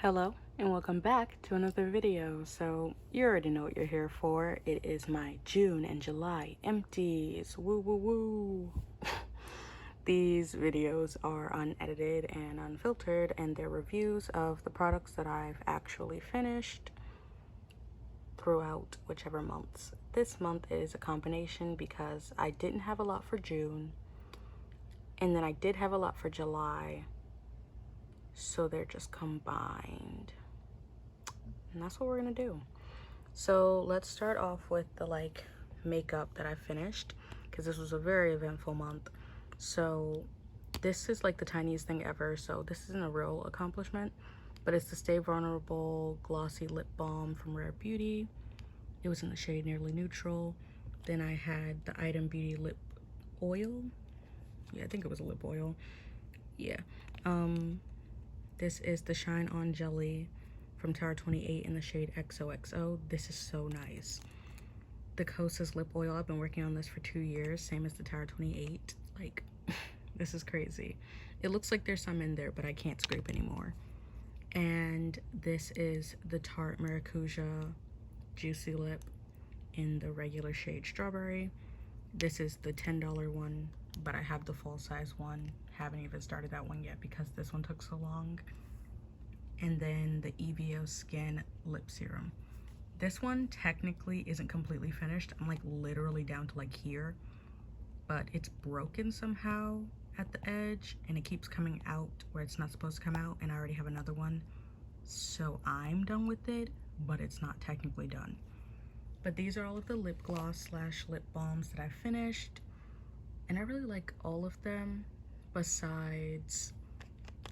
Hello and welcome back to another video. So you already know what you're here for. It is my June and July empties. Woo woo woo. These videos are unedited and unfiltered, and they're reviews of the products that I've actually finished throughout whichever months. This month is a combination because I didn't have a lot for June and then I did have a lot for July, so they're just combined. And that's what we're gonna do. So let's start off with the makeup that I finished, because this was a very eventful month. So this is like the tiniest thing ever, so this isn't a real accomplishment, but it's the Stay Vulnerable Glossy Lip Balm from Rare Beauty. It was in the shade Nearly Neutral. Then I had the Item Beauty Lip Oil. Yeah, I think it was a lip oil. Yeah. This is the Shine On Jelly from Tower 28 in the shade XOXO. This is so nice. The Kosas lip oil, I've been working on this for 2 years, same as the Tower 28. Like, this is crazy. It looks like there's some in there, but I can't scrape anymore. And this is the Tarte Maracuja Juicy Lip in the regular shade Strawberry. This is the $10 one, but I have the full size one. Haven't even started that one yet because this one took so long. And then the EVO Skin Lip Serum. This one technically isn't completely finished. I'm like literally down to like here, but it's broken somehow at the edge and it keeps coming out where it's not supposed to come out, and I already have another one. So I'm done with it, but it's not technically done. But these are all of the lip gloss / lip balms that I finished, and I really like all of them besides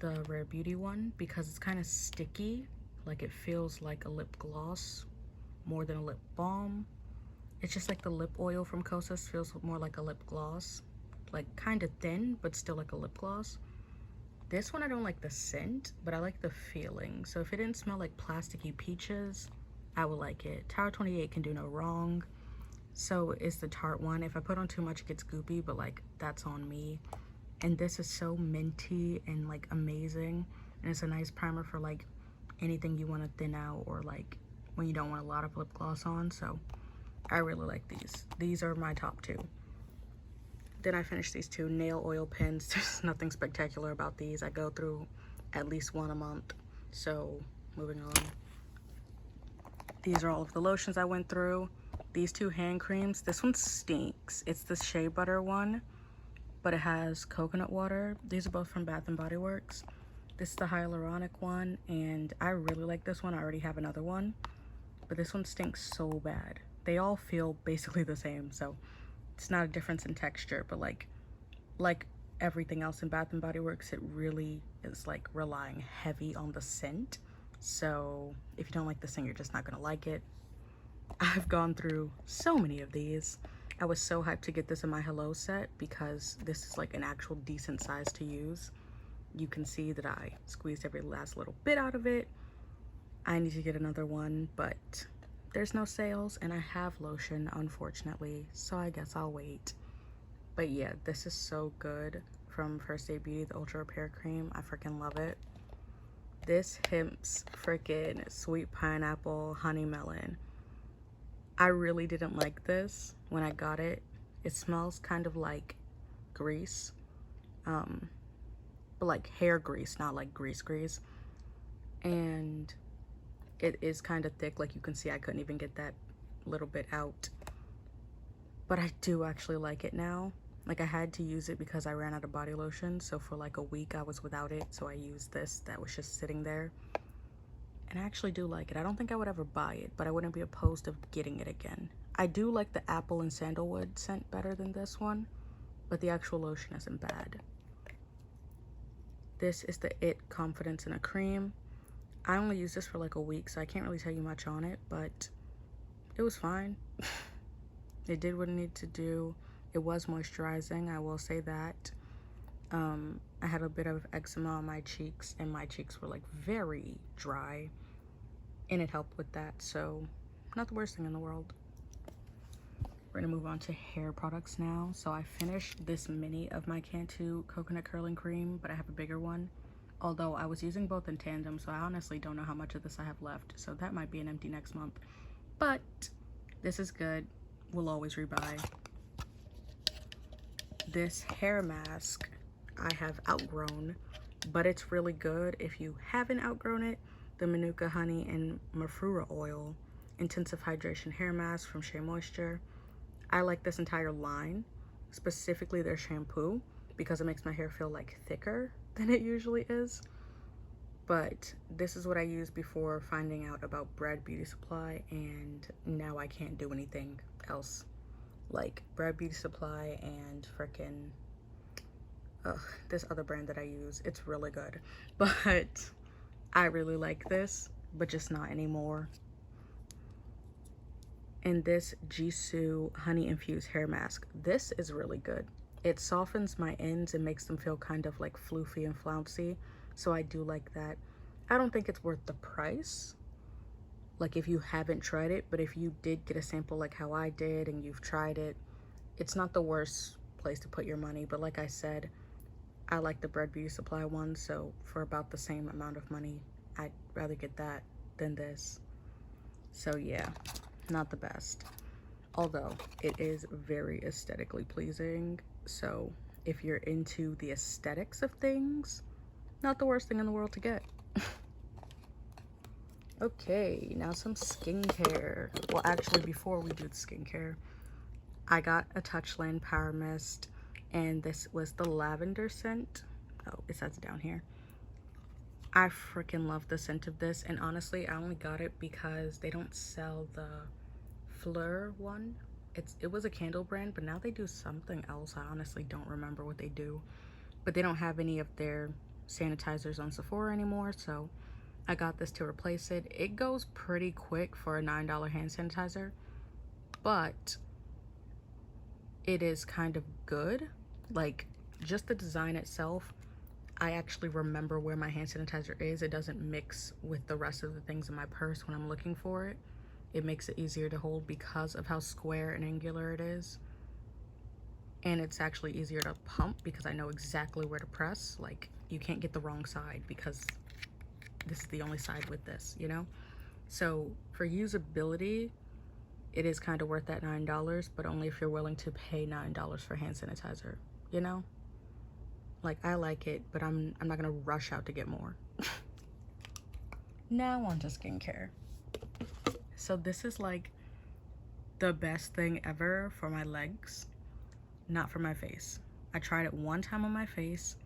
the Rare Beauty one because it's kind of sticky. Like, it feels like a lip gloss more than a lip balm. It's just like the lip oil from Kosas feels more like a lip gloss, like kind of thin but still like a lip gloss. This one I don't like the scent, but I like the feeling. So if it didn't smell like plasticky peaches, I would like it. Tower 28 can do no wrong. So is the Tarte one. If I put on too much, it gets goopy, but like that's on me. And this is so minty and like amazing, and it's a nice primer for like anything you want to thin out or like when you don't want a lot of lip gloss on. So I really like these are my top two. Then I finished these two nail oil pens. There's nothing spectacular about these. I go through at least one a month. So moving on, these are all of the lotions I went through. These two hand creams, this one stinks. It's the shea butter one, but it has coconut water. These are both from Bath and Body Works. This is the hyaluronic one, and I really like this one. I already have another one, but this one stinks so bad. They all feel basically the same, so it's not a difference in texture, but like everything else in Bath and Body Works, it really is like relying heavy on the scent. So if you don't like the scent, you're just not gonna like it. I've gone through so many of these. I was so hyped to get this in my Hello set because this is like an actual decent size to use. You can see that I squeezed every last little bit out of it. I need to get another one, but there's no sales and I have lotion, unfortunately, so I guess I'll wait. But yeah, this is so good from First Aid Beauty, the Ultra Repair Cream. I freaking love it. This Hemp's freaking Sweet Pineapple Honey Melon. I really didn't like this when I got it. It smells kind of like grease, but like hair grease, not like grease. And it is kind of thick. Like you can see, I couldn't even get that little bit out. But I do actually like it now. Like, I had to use it because I ran out of body lotion. So for like a week I was without it. So I used this that was just sitting there. And I actually do like it. I don't think I would ever buy it, but I wouldn't be opposed to getting it again. I do like the apple and sandalwood scent better than this one, but the actual lotion isn't bad. This is the It Confidence in a Cream. I only used this for like a week, so I can't really tell you much on it, but it was fine. It did what it needed to do. It was moisturizing, I will say that. I had a bit of eczema on my cheeks, and my cheeks were like very dry, and it helped with that, so not the worst thing in the world. We're gonna move on to hair products now. So I finished this mini of my Cantu Coconut Curling Cream, but I have a bigger one. Although I was using both in tandem, so I honestly don't know how much of this I have left. So that might be an empty next month. But this is good. We'll always rebuy. This hair mask I have outgrown, but it's really good if you haven't outgrown it. The Manuka Honey and Mafrura Oil Intensive Hydration Hair Mask from Shea Moisture. I like this entire line, specifically their shampoo, because it makes my hair feel like thicker than it usually is. But this is what I used before finding out about Brad Beauty Supply, and now I can't do anything else. Like Brad Beauty Supply and frickin' this other brand that I use. It's really good. But I really like this, but just not anymore. And this Jisoo Honey Infused Hair Mask. This is really good. It softens my ends and makes them feel kind of like floofy and flouncy. So I do like that. I don't think it's worth the price, like if you haven't tried it, but if you did get a sample like how I did and you've tried it, it's not the worst place to put your money. But like I said, I like the Brad Beauty Supply one, so for about the same amount of money, I'd rather get that than this. So yeah, not the best. Although it is very aesthetically pleasing. So if you're into the aesthetics of things, not the worst thing in the world to get. Okay, now some skincare. Well, actually, before we do the skincare, I got a Touchland Power Mist, and this was the lavender scent. Oh, it says it down here. I freaking love the scent of this, and honestly, I only got it because they don't sell the Fleur one. It was a candle brand, but now they do something else. I honestly don't remember what they do, but they don't have any of their sanitizers on Sephora anymore, so I got this to replace it. It goes pretty quick for a $9 hand sanitizer, but it is kind of good. Like, just the design itself, I actually remember where my hand sanitizer is. It doesn't mix with the rest of the things in my purse when I'm looking for it. It makes it easier to hold because of how square and angular it is. And it's actually easier to pump because I know exactly where to press. Like, you can't get the wrong side because this is the only side with this, you know? So for usability, it is kind of worth that $9, but only if you're willing to pay $9 for hand sanitizer, you know? Like, I like it, but I'm not gonna rush out to get more. Now on to skincare. So this is like the best thing ever for my legs, not for my face. I tried it one time on my face.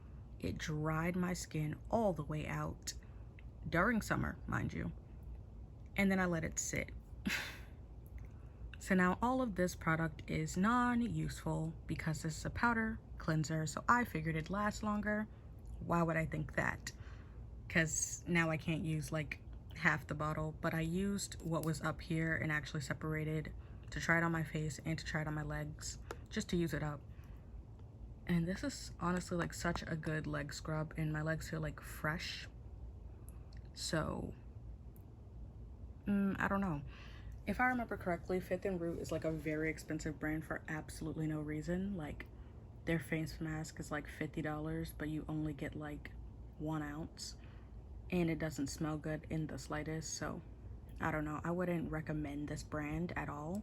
It dried my skin all the way out during summer, mind you. And then I let it sit. So now all of this product is non-useful because this is a powder cleanser, so I figured it'd last longer. Why would I think that? Because now I can't use like half the bottle, but I used what was up here and actually separated to try it on my face and to try it on my legs, just to use it up. And this is honestly like such a good leg scrub, and my legs feel like fresh. So I don't know. If I remember correctly, Fifth and Root is like a very expensive brand for absolutely no reason. Like, their face mask is like $50, but you only get like 1 ounce, and it doesn't smell good in the slightest. So I don't know, I wouldn't recommend this brand at all.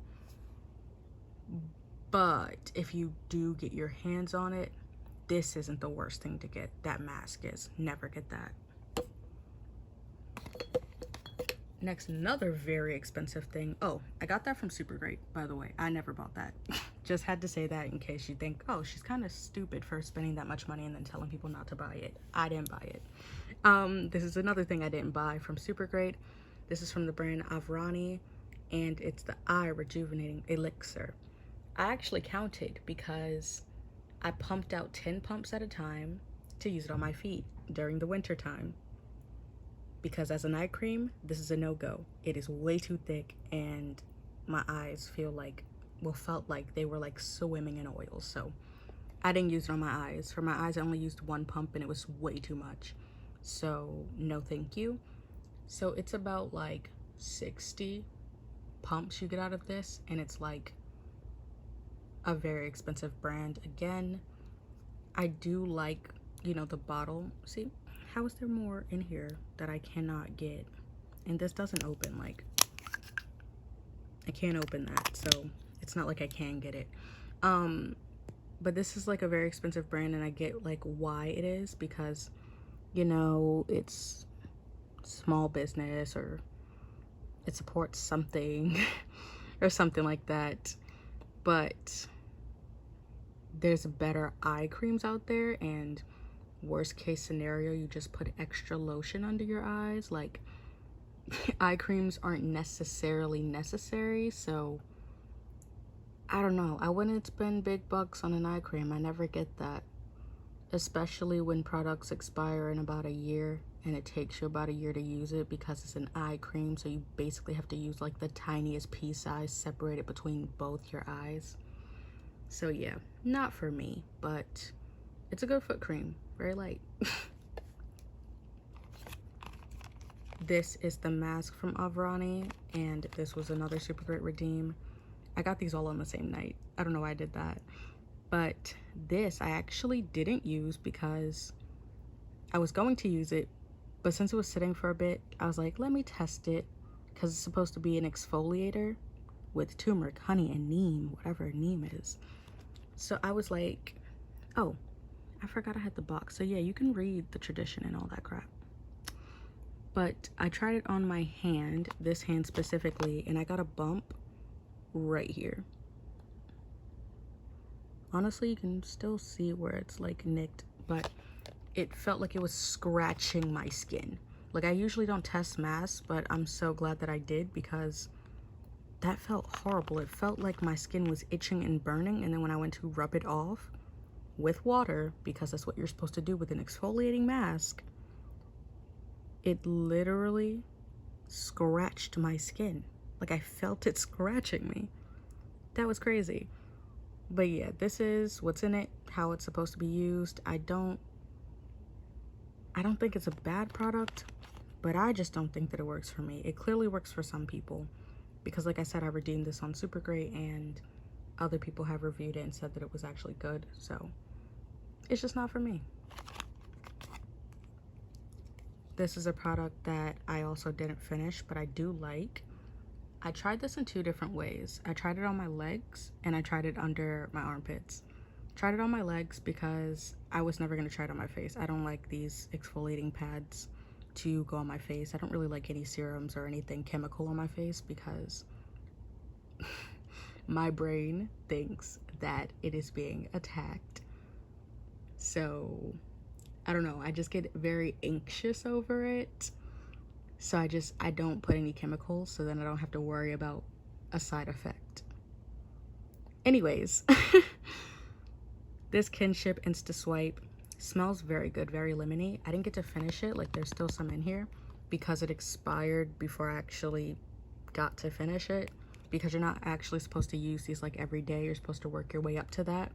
But if you do get your hands on it, this isn't the worst thing to get. That mask is. Never get that. Next, another very expensive thing. Oh, I got that from Supergreat, by the way. I never bought that. Just had to say that in case you think, oh, she's kind of stupid for spending that much money and then telling people not to buy it. I didn't buy it. This is another thing I didn't buy from Supergreat. This is from the brand Avrani, and it's the Eye Rejuvenating Elixir. I actually counted because I pumped out 10 pumps at a time to use it on my feet during the winter time. Because as an eye cream, this is a no-go. It is way too thick, and my eyes felt like they were like swimming in oil. So I didn't use it on my eyes. For my eyes, I only used 1 pump, and it was way too much. So no thank you. So it's about like 60 pumps you get out of this, and it's like a very expensive brand. Again, I do like, you know, the bottle. See, how is there more in here that I cannot get? And this doesn't open, like, I can't open that, so it's not like I can get it. But this is like a very expensive brand, and I get like why it is, because, you know, it's small business, or it supports something or something like that. But there's better eye creams out there, and worst case scenario, you just put extra lotion under your eyes. Like, eye creams aren't necessarily necessary, so I don't know. I wouldn't spend big bucks on an eye cream. I never get that, especially when products expire in about a year, and it takes you about a year to use it because it's an eye cream, so you basically have to use like the tiniest pea size separated between both your eyes. So yeah, not for me, but it's a good foot cream, very light. This is the mask from Avrani, and this was another Supergreat redeem. I got these all on the same night. I don't know why I did that. But this I actually didn't use because I was going to use it, but since it was sitting for a bit, I was like, let me test it, because it's supposed to be an exfoliator with turmeric, honey, and neem, whatever neem is. So I was like, oh, I forgot I had the box. So yeah, you can read the tradition and all that crap. But I tried it on my hand, this hand specifically, and I got a bump right here. Honestly, you can still see where it's like nicked, but it felt like it was scratching my skin. Like, I usually don't test masks, but I'm so glad that I did, because that felt horrible. It felt like my skin was itching and burning, and then when I went to rub it off with water, because that's what you're supposed to do with an exfoliating mask, it literally scratched my skin. Like, I felt it scratching me. That was crazy. But yeah, this is what's in it, how it's supposed to be used. I don't think it's a bad product, but I just don't think that it works for me. It clearly works for some people, because like I said, I redeemed this on Supergreat, and other people have reviewed it and said that it was actually good. So it's just not for me. This is a product that I also didn't finish, but I do like. I tried this in 2 different ways. I tried it on my legs, and I tried it under my armpits. Tried it on my legs because I was never going to try it on my face. I don't like these exfoliating pads to go on my face. I don't really like any serums or anything chemical on my face, because my brain thinks that it is being attacked. So I don't know, I just get very anxious over it. So I don't put any chemicals, so then I don't have to worry about a side effect. Anyways, this Kinship Instaswipe smells very good, very lemony. I didn't get to finish it, like there's still some in here, because it expired before I actually got to finish it, because you're not actually supposed to use these like every day. You're supposed to work your way up to that.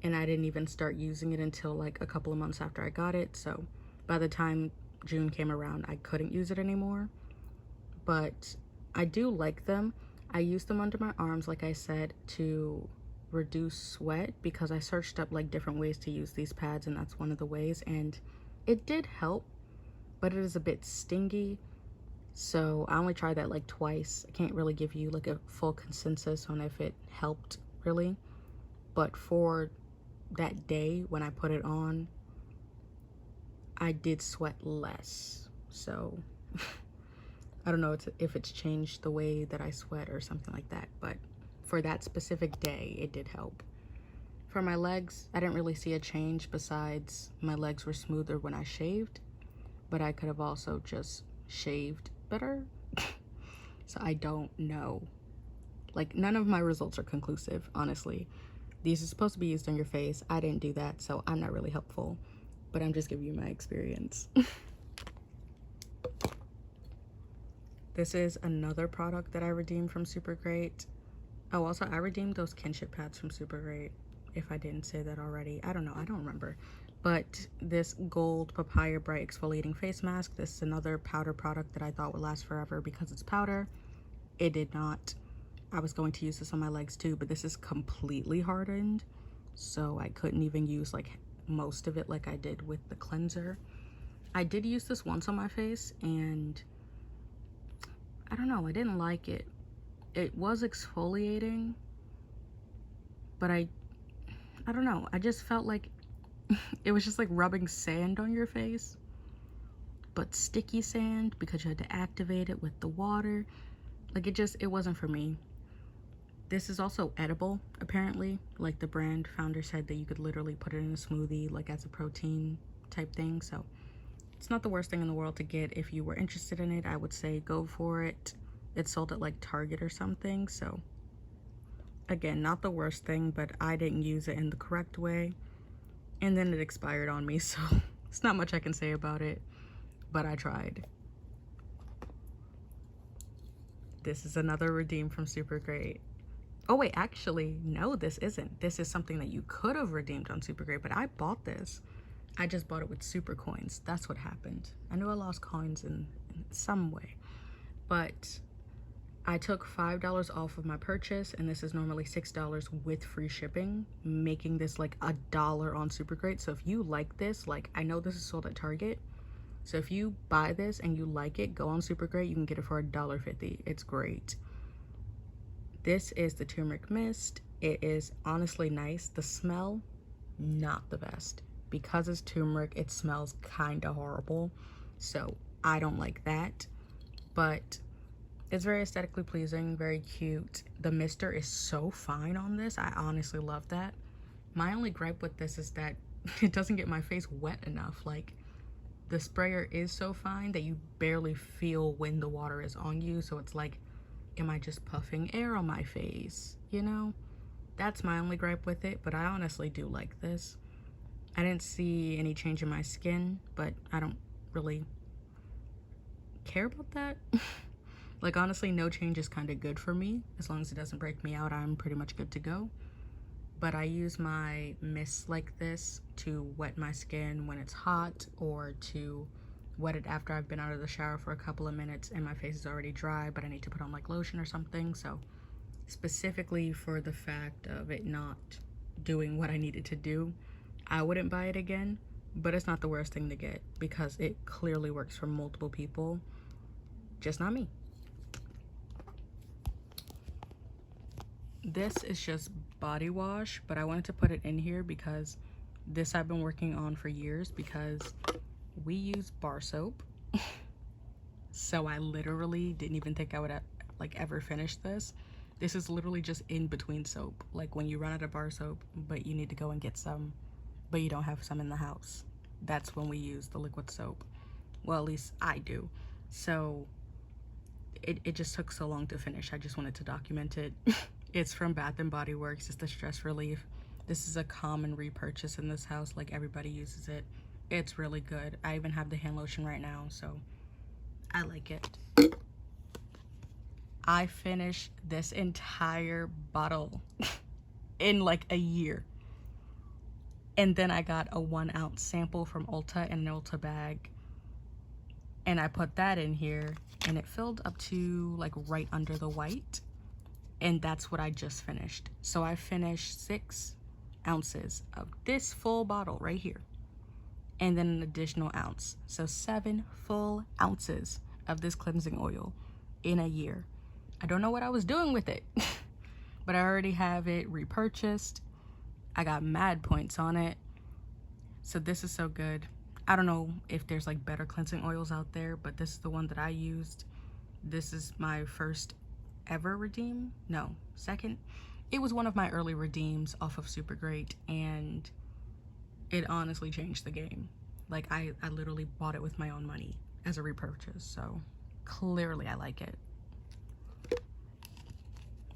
And I didn't even start using it until like a couple of months after I got it. So by the time June came around, I couldn't use it anymore. But I do like them. I use them under my arms, like I said, to reduce sweat, because I searched up like different ways to use these pads, and that's one of the ways, and it did help, but it is a bit stingy. So I only tried that like twice. I can't really give you like a full consensus on if it helped really, but for that day when I put it on, I did sweat less. So I don't know if it's changed the way that I sweat or something like that, but for that specific day, it did help. For my legs, I didn't really see a change, besides my legs were smoother when I shaved, but I could have also just shaved better. So I don't know. Like, none of my results are conclusive, honestly. These are supposed to be used on your face. I didn't do that, so I'm not really helpful, but I'm just giving you my experience. This is another product that I redeemed from Supergreat. Oh, also, I redeemed those Kinship pads from Supergreat, if I didn't say that already. I don't know, I don't remember. But this Gold Papaya Bright Exfoliating Face Mask, this is another powder product that I thought would last forever because it's powder. It did not. I was going to use this on my legs too, but this is completely hardened, so I couldn't even use like most of it like I did with the cleanser. I did use this once on my face, and I don't know, I didn't like it. It was exfoliating, but I don't know, I just felt like it was just like rubbing sand on your face, but sticky sand, because you had to activate it with the water. Like, it wasn't for me. This is also edible, apparently. Like, the brand founder said that you could literally put it in a smoothie, like as a protein type thing. So it's not the worst thing in the world to get. If you were interested in it, I would say go for it. It's sold at like Target or something. So again, not the worst thing, but I didn't use it in the correct way, and then it expired on me. So it's not much I can say about it, but I tried. This is another redeem from Supergreat. Oh wait, actually, no, this isn't. This is something that you could have redeemed on Supergreat, but I bought this. I just bought it with super coins. That's what happened. I knew I lost coins in some way, but I took $5 off of my purchase, and this is normally $6 with free shipping, making this like $1 on Supergreat. So if you like this, like, I know this is sold at Target, so if you buy this and you like it, go on Supergreat. You can get it for $1.50. It's great. This is the Turmeric Mist. It is honestly nice. The smell, not the best. Because it's turmeric, it smells kind of horrible. So I don't like that. But it's very aesthetically pleasing, very cute. The mister is so fine on this. I honestly love that. My only gripe with this is that it doesn't get my face wet enough. Like, the sprayer is so fine that you barely feel when the water is on you. So it's like, am I just puffing air on my face? You know? That's my only gripe with it, but I honestly do like this. I didn't see any change in my skin, but I don't really care about that. Like, honestly, no change is kind of good for me. As long as it doesn't break me out, I'm pretty much good to go. But I use my mists like this to wet my skin when it's hot, or to wet it after I've been out of the shower for a couple of minutes and my face is already dry, but I need to put on like lotion or something. So specifically for the fact of it not doing what I needed to do, I wouldn't buy it again, but it's not the worst thing to get because it clearly works for multiple people, just not me. This is just body wash, but I wanted to put it in here because this I've been working on for years, because we use bar soap. So I literally didn't even think I would like ever finish this. This is literally just in between soap. Like when you run out of bar soap, but you need to go and get some, but you don't have some in the house. That's when we use the liquid soap. Well, at least I do. So it just took so long to finish. I just wanted to document it. It's from Bath and Body Works. It's the stress relief. This is a common repurchase in this house. Like, everybody uses it. It's really good. I even have the hand lotion right now, so I like it. I finished this entire bottle in like a year. And then I got a 1 ounce sample from Ulta in an Ulta bag. And I put that in here, and it filled up to like right under the white. And that's what I just finished. So I finished 6 ounces of this full bottle right here, and then an additional ounce. So 7 full ounces of this cleansing oil in a year. I don't know what I was doing with it, but I already have it repurchased. I got mad points on it. So this is so good. I don't know if there's like better cleansing oils out there, but this is the one that I used. This is my first ever redeem. No, second. It was one of my early redeems off of Supergreat, and it honestly changed the game. Like, I literally bought it with my own money as a repurchase, so clearly I like it.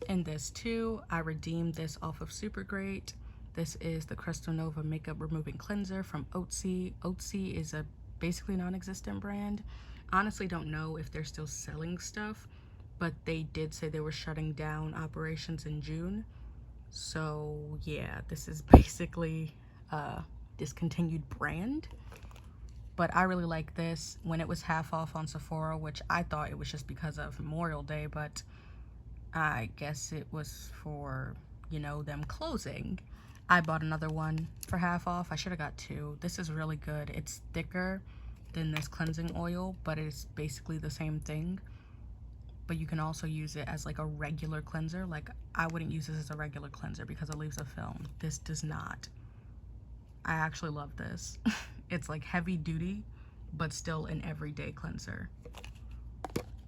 And this too, I redeemed this off of Supergreat. This is the Crystal Nova Makeup Removing Cleanser from Oatsy. Oatsy is a basically non-existent brand. Honestly don't know if they're still selling stuff, but they did say they were shutting down operations in June. So yeah, this is basically a discontinued brand. But I really like this. When it was half off on Sephora, which I thought it was just because of Memorial Day, but I guess it was for, you know, them closing. I bought another one for half off. I should have got 2. This is really good. It's thicker, than this cleansing oil, but it's basically the same thing. But you can also use it as like a regular cleanser. Like, I wouldn't use this as a regular cleanser because it leaves a film. This does not. I actually love this. It's like heavy duty, but still an everyday cleanser.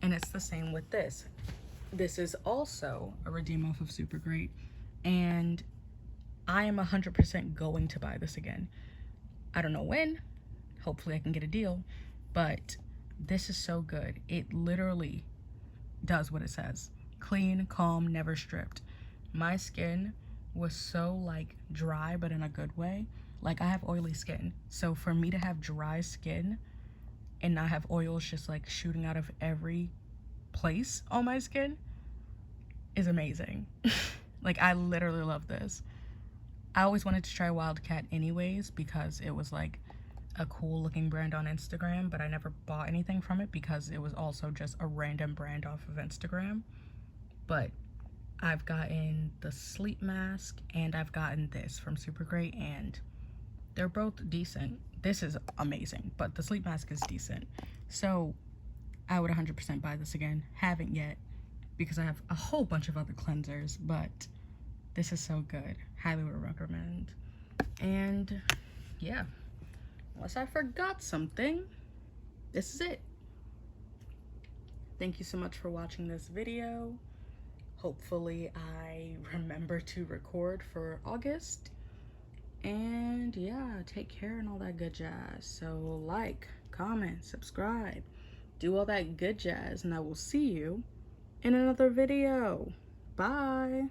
And it's the same with this. This is also a redeem off of Supergreat, and I am 100% going to buy this again. I don't know when. Hopefully I can get a deal, but this is so good. It literally does what it says. Clean, calm, never stripped. My skin was so like dry, but in a good way. Like, I have oily skin, so for me to have dry skin and not have oils just like shooting out of every place on my skin is amazing. Like, I literally love this. I always wanted to try Wildcat anyways because it was like a cool looking brand on Instagram, but I never bought anything from it because it was also just a random brand off of Instagram. But I've gotten the sleep mask and I've gotten this from Supergreat, and they're both decent. This is amazing, but the sleep mask is decent. So I would 100% buy this again. Haven't yet because I have a whole bunch of other cleansers, but this is so good. Highly would recommend. And yeah, unless I forgot something, this is it. Thank you so much for watching this video. Hopefully I remember to record for August. And yeah, take care and all that good jazz. So like, comment, subscribe, do all that good jazz, and I will see you in another video. Bye.